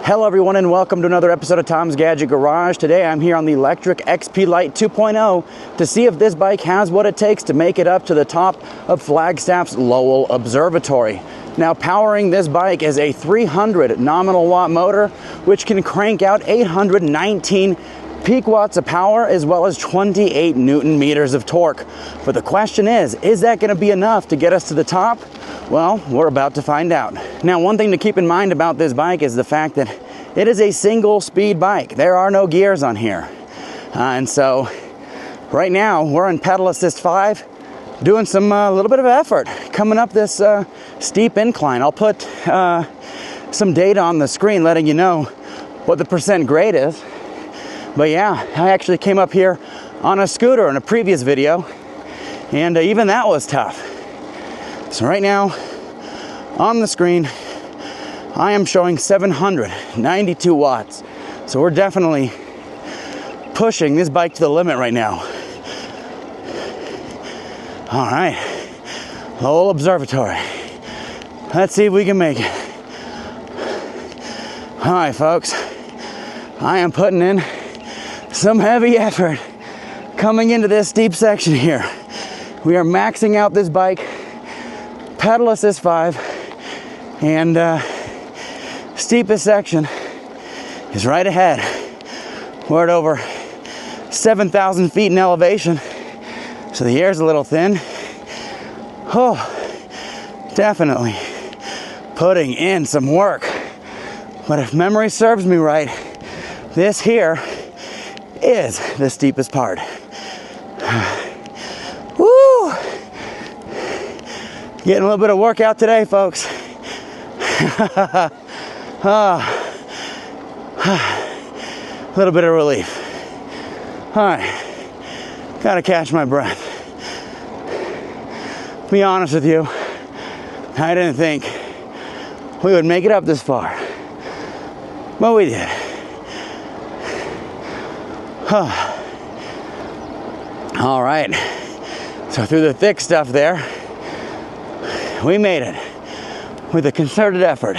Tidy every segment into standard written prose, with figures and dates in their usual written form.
Hello everyone and welcome to another episode of Tom's Gadget Garage. Today I'm here on the Lectric XP Lite 2.0 to see if this bike has what it takes to make it up to the top of Flagstaff's Lowell Observatory. Now powering this bike is a 300 nominal watt motor which can crank out 819 peak watts of power as well as 28 Newton meters of torque. But the question is that going to be enough to get us to the top? Well, we're about to find out. Now, one thing to keep in mind about this bike is the fact that it is a single speed bike. There are no gears on here. And so right now we're in pedal assist 5, doing some little bit of effort coming up this steep incline. I'll put some data on the screen letting you know what the percent grade is. But yeah, I actually came up here on a scooter in a previous video, and even that was tough. So right now, on the screen, I am showing 792 watts. So we're definitely pushing this bike to the limit right now. All right, Lowell Observatory. Let's see if we can make it. All right, folks, I am putting in some heavy effort coming into this steep section here. We are maxing out this bike, pedal assist 5, and steepest section is right ahead. We're at over 7,000 feet in elevation, so the air's a little thin. Oh, definitely putting in some work. But if memory serves me right, this here is the steepest part. Woo! Getting a little bit of workout today, folks. A little bit of relief. All right, gotta catch my breath. Be honest with you, I didn't think we would make it up this far, but we did. All right, so through the thick stuff there, we made it with a concerted effort.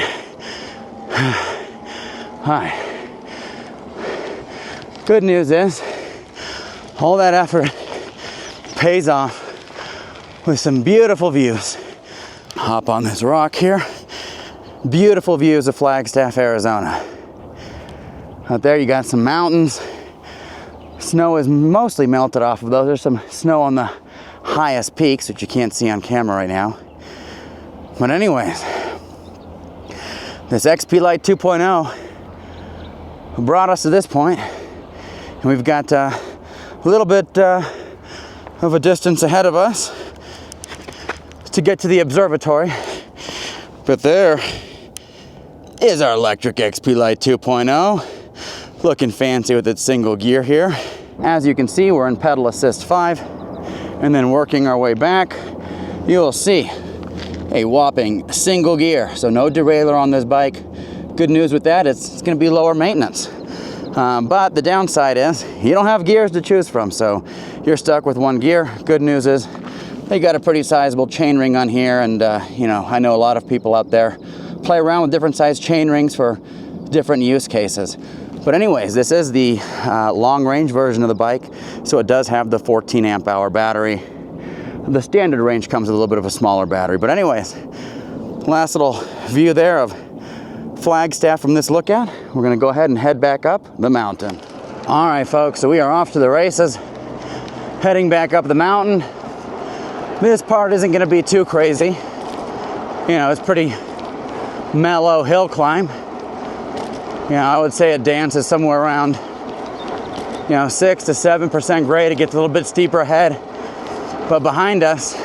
All right. Good news is, all that effort pays off with some beautiful views. Hop on this rock here. Beautiful views of Flagstaff, Arizona. Out there you got some mountains. Snow is mostly melted off of those. There's some snow on the highest peaks, which you can't see on camera right now. But anyways, this XP Lite 2.0 brought us to this point, and we've got a little bit of a distance ahead of us to get to the observatory. But there is our Lectric XP Lite 2.0, looking fancy with its single gear here. As you can see, we're in pedal assist 5, and then working our way back, you'll see a whopping single gear, so no derailleur on this bike. Good news with that, it's going to be lower maintenance. But the downside is you don't have gears to choose from, so you're stuck with one gear. Good news is they got a pretty sizable chain ring on here, and you know, I know a lot of people out there play around with different size chain rings for different use cases. But anyways, this is the long range version of the bike, so it does have the 14 amp hour battery. The standard range comes with a little bit of a smaller battery. But anyways, last little view there of Flagstaff from this lookout. We're gonna go ahead and head back up the mountain. All right, folks, so we are off to the races, heading back up the mountain. This part isn't gonna be too crazy. You know, it's pretty mellow hill climb. You know, I would say it dances somewhere around, you know, 6 to 7% grade. It gets a little bit steeper ahead. But behind us,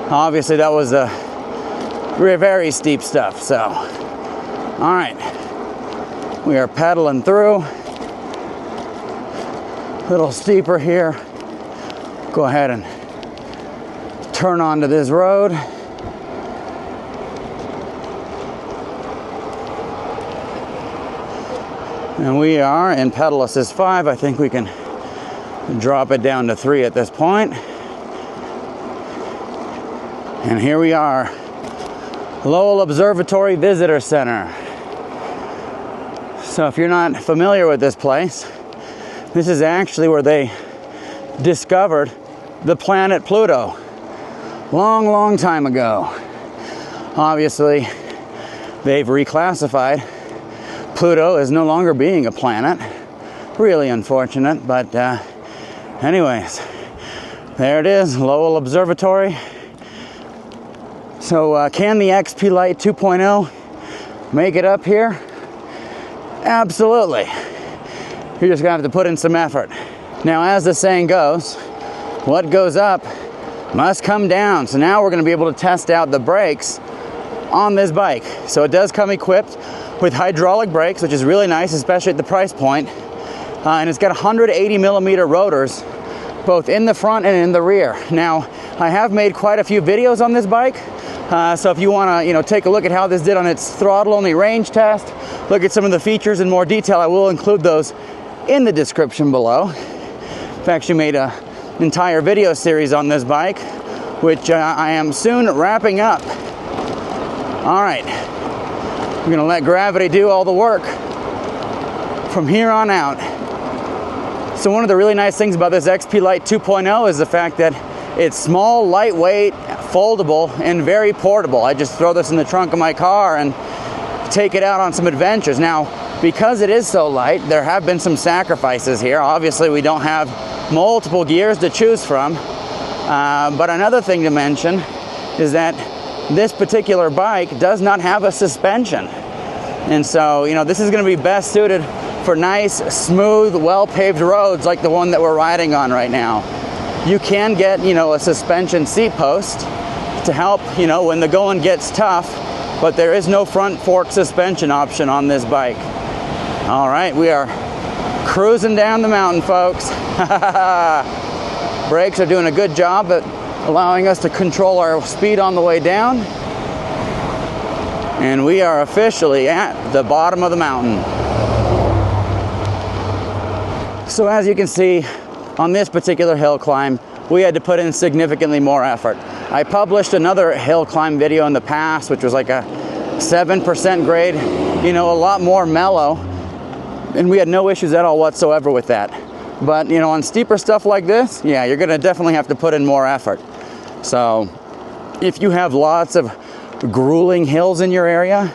obviously that was the very steep stuff. So, all right, we are pedaling through. A little steeper here. Go ahead and turn onto this road. And we are in pedal assist 5. I think we can drop it down to 3 at this point. And here we are, Lowell Observatory Visitor Center. So if you're not familiar with this place, this is actually where they discovered the planet Pluto. Long time ago. Obviously, they've reclassified. Pluto is no longer being a planet. Really unfortunate, but anyways, there it is, Lowell Observatory. So can the XP Lite 2.0 make it up here? Absolutely. You're just gonna have to put in some effort. Now, as the saying goes, what goes up must come down. So now we're going to be able to test out the brakes on this bike. So it does come equipped with hydraulic brakes, which is really nice, especially at the price point. And it's got 180 millimeter rotors, both in the front and in the rear. Now, I have made quite a few videos on this bike. So if you want to, take a look at how this did on its throttle-only range test, look at some of the features in more detail, I will include those in the description below. I've actually made an entire video series on this bike, which I am soon wrapping up. All right, we're gonna let gravity do all the work from here on out. So one of the really nice things about this XP Lite 2.0 is the fact that it's small, lightweight, foldable, and very portable. I just throw this in the trunk of my car and take it out on some adventures. Now, because it is so light, there have been some sacrifices here. Obviously, we don't have multiple gears to choose from. But another thing to mention is that this particular bike does not have a suspension. And so, this is going to be best suited for nice, smooth, well-paved roads like the one that we're riding on right now. You can get, a suspension seat post to help, when the going gets tough, but there is no front fork suspension option on this bike. All right, we are cruising down the mountain, folks. Brakes are doing a good job at allowing us to control our speed on the way down. And we are officially at the bottom of the mountain. So as you can see, on this particular hill climb, we had to put in significantly more effort. I published another hill climb video in the past, which was like a 7% grade, a lot more mellow. And we had no issues at all whatsoever with that. But, on steeper stuff like this, yeah, you're gonna definitely have to put in more effort. So if you have lots of grueling hills in your area,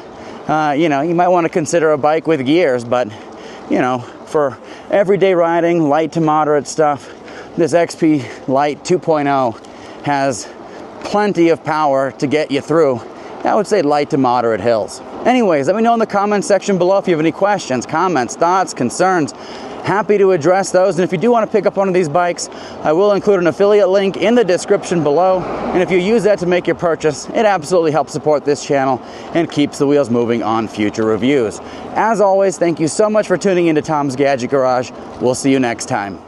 you might wanna consider a bike with gears, but, for everyday riding, light to moderate stuff, this XP Lite 2.0 has plenty of power to get you through, I would say, light to moderate hills. Anyways, let me know in the comments section below if you have any questions, comments, thoughts, concerns. Happy to address those. And if you do want to pick up one of these bikes, I will include an affiliate link in the description below. And if you use that to make your purchase, it absolutely helps support this channel and keeps the wheels moving on future reviews. As always, thank you so much for tuning into Tom's Gadget Garage. We'll see you next time.